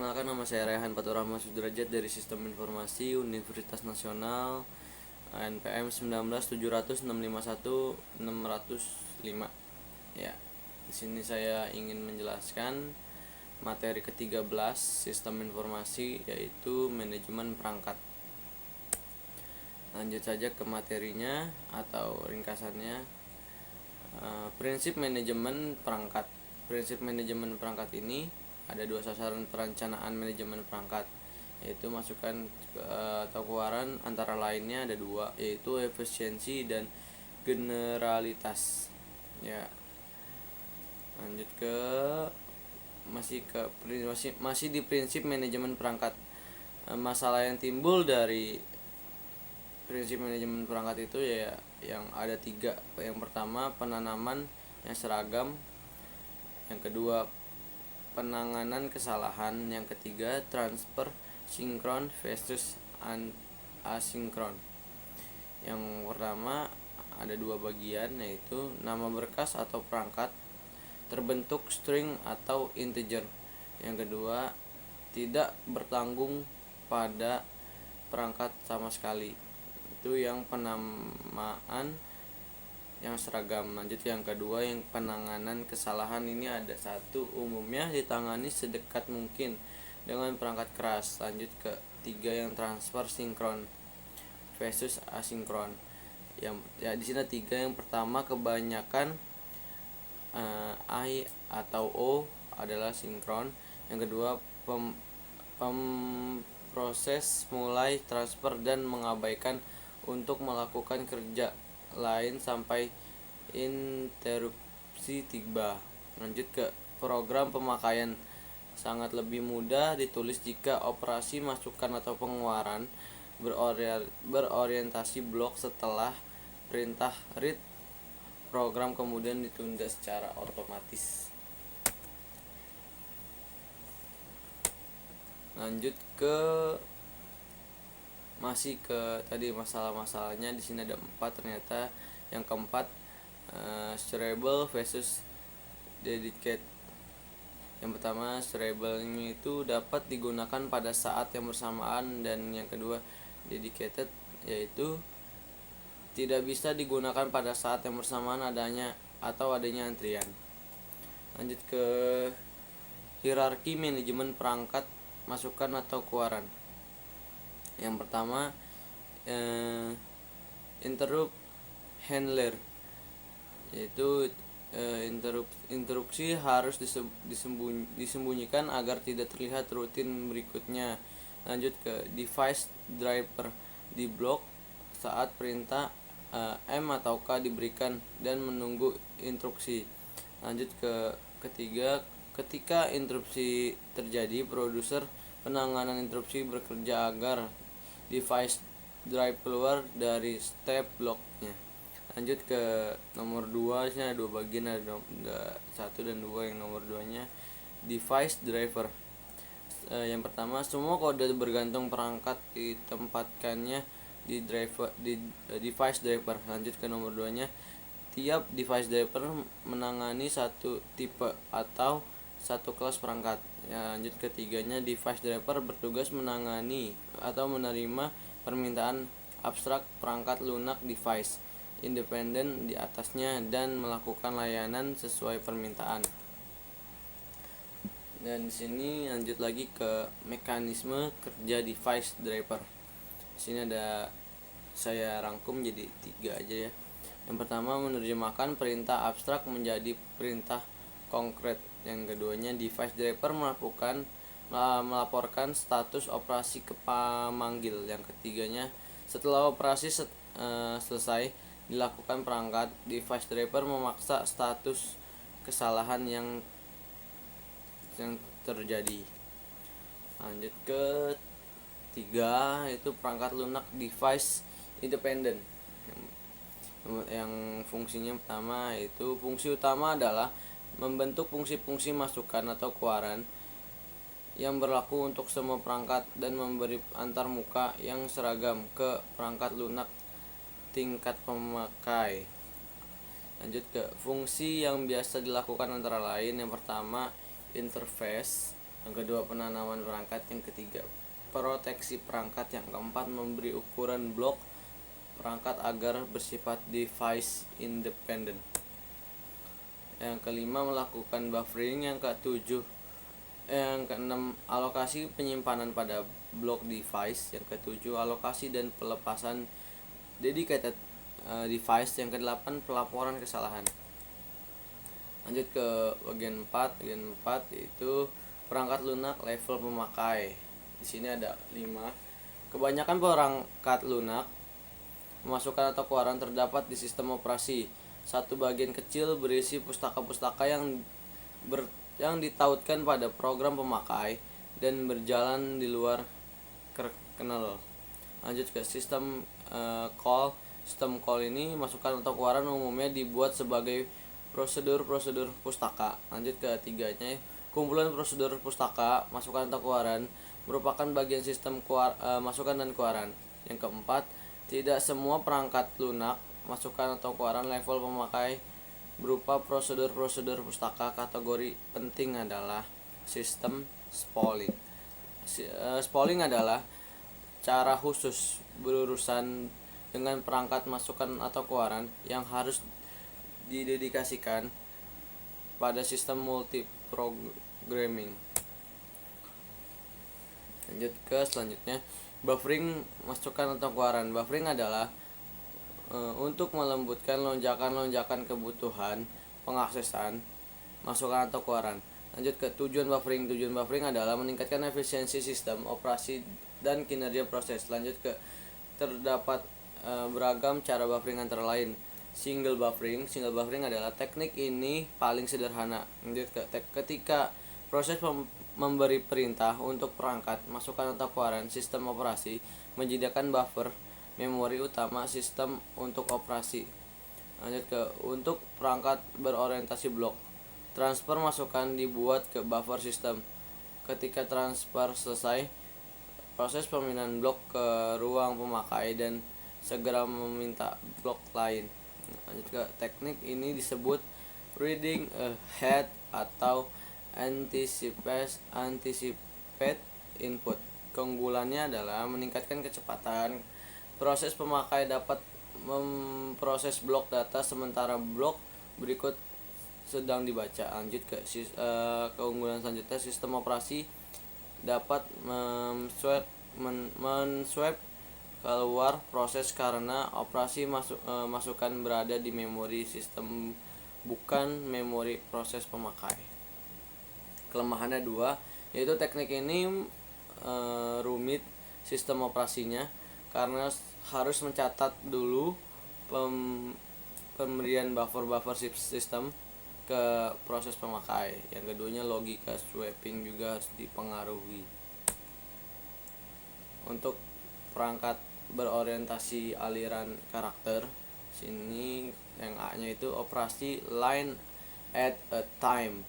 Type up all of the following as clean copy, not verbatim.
Perkenalkan, nama saya Rehan Fatur Rahman Sudrajat dari Sistem Informasi Universitas Nasional, NPM 1970651-605. Ya, di sini saya ingin menjelaskan materi ke-13 Sistem Informasi, yaitu manajemen perangkat. Lanjut saja ke materinya atau ringkasannya. Prinsip manajemen perangkat. Prinsip manajemen perangkat ini ada dua sasaran perencanaan manajemen perangkat, yaitu masukan atau keluaran, antara lainnya ada dua, yaitu efisiensi dan generalitas. Ya, lanjut ke masih di prinsip manajemen perangkat. Masalah yang timbul dari prinsip manajemen perangkat itu ya yang ada tiga. Yang pertama, penanaman yang seragam. Yang kedua, penanganan kesalahan. Yang ketiga, transfer sinkron versus asinkron. Yang pertama ada dua bagian, yaitu nama berkas atau perangkat terbentuk string atau integer. Yang kedua, tidak bertanggung pada perangkat sama sekali. Itu yang penamaan yang seragam. Lanjut yang kedua, yang penanganan kesalahan. Ini ada satu, umumnya ditangani sedekat mungkin dengan perangkat keras. Lanjut ke tiga, yang transfer sinkron versus asinkron. Yang di sini tiga. Yang pertama, kebanyakan I atau O adalah sinkron. Yang kedua, proses mulai transfer dan mengabaikan untuk melakukan kerja lain sampai interupsi tiba. Lanjut ke program pemakaian. Sangat lebih mudah ditulis jika operasi masukkan atau pengeluaran berorientasi blok. Setelah perintah read, program kemudian ditunda secara otomatis. Lanjut ke masih ke tadi masalah-masalahnya. Di sini ada 4 ternyata. Yang keempat, shareable versus dedicate. Yang pertama, shareable itu dapat digunakan pada saat yang bersamaan, dan yang kedua, dedicated yaitu tidak bisa digunakan pada saat yang bersamaan adanya antrian. Lanjut ke hierarki manajemen perangkat, masukan atau keluaran. Yang pertama, interrupt handler, yaitu interupsi harus disembunyikan agar tidak terlihat rutin berikutnya. Lanjut ke device driver, di blok saat perintah M atau K diberikan dan menunggu instruksi. Lanjut ke ketiga, ketika interupsi terjadi, produser penanganan interupsi bekerja agar device drive keluar dari step bloknya. Lanjut ke nomor 2, sini ada dua bagian, ada 1 dan 2. Yang nomor 2-nya device driver. Yang pertama, semua kode bergantung perangkat ditempatkannya di device driver. Lanjut ke nomor 2-nya, tiap device driver menangani satu tipe atau satu kelas perangkat. Lanjut ketiganya, device driver bertugas menangani atau menerima permintaan abstrak perangkat lunak device independen di atasnya dan melakukan layanan sesuai permintaan. Dan di sini lanjut lagi ke mekanisme kerja device driver. Di sini ada saya rangkum jadi 3 aja ya. Yang pertama, menerjemahkan perintah abstrak menjadi perintah konkret. Yang keduanya, device driver melaporkan status operasi ke pemanggil. Yang ketiganya, setelah operasi selesai dilakukan perangkat, device driver memaksa status kesalahan yang terjadi. Lanjut ke 3, itu perangkat lunak device independent. Yang fungsinya pertama, yaitu fungsi utama adalah membentuk fungsi-fungsi masukan atau keluaran yang berlaku untuk semua perangkat dan memberi antarmuka yang seragam ke perangkat lunak tingkat pemakai. Lanjut ke fungsi yang biasa dilakukan antara lain. Yang pertama, interface. Yang kedua, penanaman perangkat. Yang ketiga, proteksi perangkat. Yang keempat, memberi ukuran blok perangkat agar bersifat device independent. Yang kelima, melakukan buffering. Yang keenam, alokasi penyimpanan pada blok device. Yang ketujuh, alokasi dan pelepasan dedicated device. Yang kedelapan, pelaporan kesalahan. Lanjut ke bagian 4. Bagian 4 yaitu perangkat lunak level pemakai. Di sini ada 5. Kebanyakan perangkat lunak pemasukan atau keluaran terdapat di sistem operasi. Satu bagian kecil berisi pustaka-pustaka yang ditautkan pada program pemakai dan berjalan di luar kernel. Lanjut ke sistem call. Sistem call ini masukan atau keluaran umumnya dibuat sebagai prosedur pustaka. Lanjut ke tiganya, kumpulan prosedur pustaka masukan atau keluaran merupakan bagian sistem masukan dan keluaran. Yang keempat, tidak semua perangkat lunak masukan atau keluaran level pemakai berupa prosedur pustaka. Kategori penting adalah sistem spooling. Spooling adalah cara khusus berurusan dengan perangkat masukan atau keluaran yang harus didedikasikan pada sistem multiprogramming. Lanjut ke selanjutnya, buffering masukan atau keluaran. Buffering adalah untuk melembutkan lonjakan-lonjakan kebutuhan pengaksesan masukan atau keluaran. Lanjut ke tujuan buffering. Tujuan buffering adalah meningkatkan efisiensi sistem operasi dan kinerja proses. Lanjut ke terdapat beragam cara buffering antara lain. Single buffering adalah teknik ini paling sederhana. Lanjut ke ketika proses memberi perintah untuk perangkat masukan atau keluaran sistem operasi menyediakan buffer memori utama sistem untuk operasi. Lanjut ke untuk perangkat berorientasi blok. Transfer masukan dibuat ke buffer sistem. Ketika transfer selesai, proses pemindahan blok ke ruang pemakai dan segera meminta blok lain. Lanjut ke teknik ini disebut reading ahead atau anticipate input. Keunggulannya adalah meningkatkan kecepatan. Proses pemakai dapat memproses blok data sementara blok berikut sedang dibaca. Lanjut ke keunggulan selanjutnya, sistem operasi dapat men-swap keluar proses karena operasi masukan berada di memori sistem bukan memori proses pemakai. Kelemahannya 2, yaitu teknik ini rumit sistem operasinya karena harus mencatat dulu pemberian buffer sistem ke proses pemakai. Yang keduanya, logika swapping juga harus dipengaruhi. Untuk perangkat berorientasi aliran karakter, sini yang A-nya itu operasi line at a time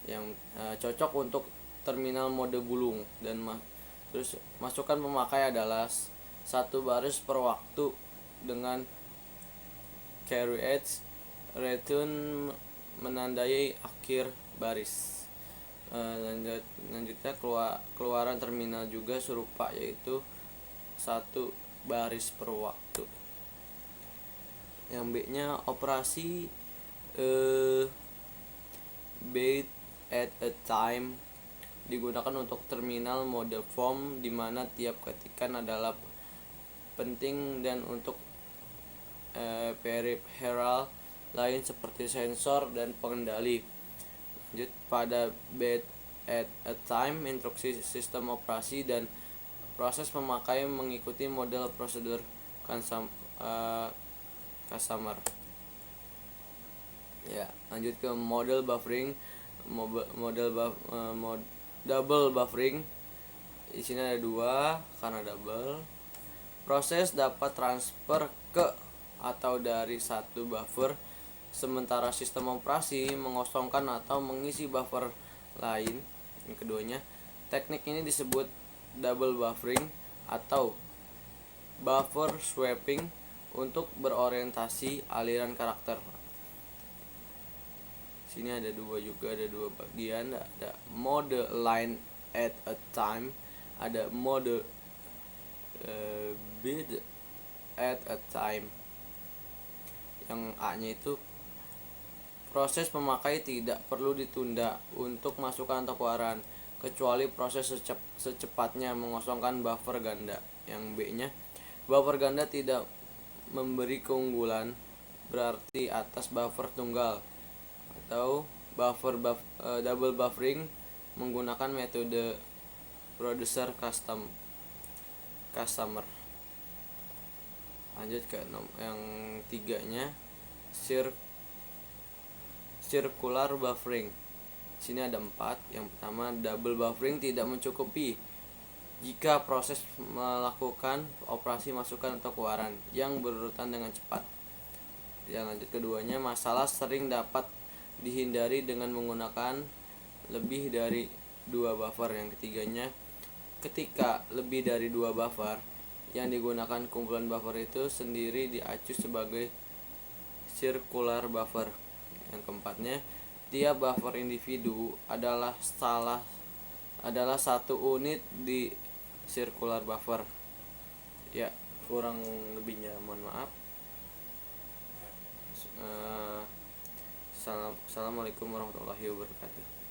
yang cocok untuk terminal mode bulung dan terus masukan pemakai adalah satu baris per waktu dengan carry edge return menandai akhir baris. Lanjutnya keluaran terminal juga serupa, yaitu satu baris per waktu. Yang B-nya operasi bait at a time digunakan untuk terminal mode form di mana tiap ketikan adalah penting dan untuk peripheral lain seperti sensor dan pengendali. Lanjut pada bait at a time, instruksi sistem operasi dan proses pemakai mengikuti model prosedur customer. Ya, lanjut ke model buffering. Double buffering. Di sini ada 2 karena double. Proses dapat transfer ke atau dari satu buffer sementara sistem operasi mengosongkan atau mengisi buffer lain. Yang keduanya, teknik ini disebut double buffering atau buffer swapping untuk berorientasi aliran karakter. Sini ada dua juga, ada dua bagian, ada mode line at a time, ada mode bid at a time. Yang A-nya itu proses pemakai tidak perlu ditunda untuk masukkan atau keluaran kecuali proses secepatnya mengosongkan buffer ganda. Yang B-nya buffer ganda tidak memberi keunggulan berarti atas buffer tunggal atau double buffering menggunakan metode producer customer. Lanjut ke yang tiganya, circular buffering. Sini ada 4. Yang pertama, double buffering tidak mencukupi jika proses melakukan operasi masukkan atau keluaran yang berurutan dengan cepat. Yang lanjut keduanya, masalah sering dapat dihindari dengan menggunakan lebih dari 2 buffer. Yang ketiganya, ketika lebih dari 2 buffer yang digunakan, kumpulan buffer itu sendiri diacu sebagai circular buffer. Yang keempatnya, tiap buffer individu adalah satu unit di circular buffer. Ya, kurang lebihnya mohon maaf. Assalamualaikum warahmatullahi wabarakatuh.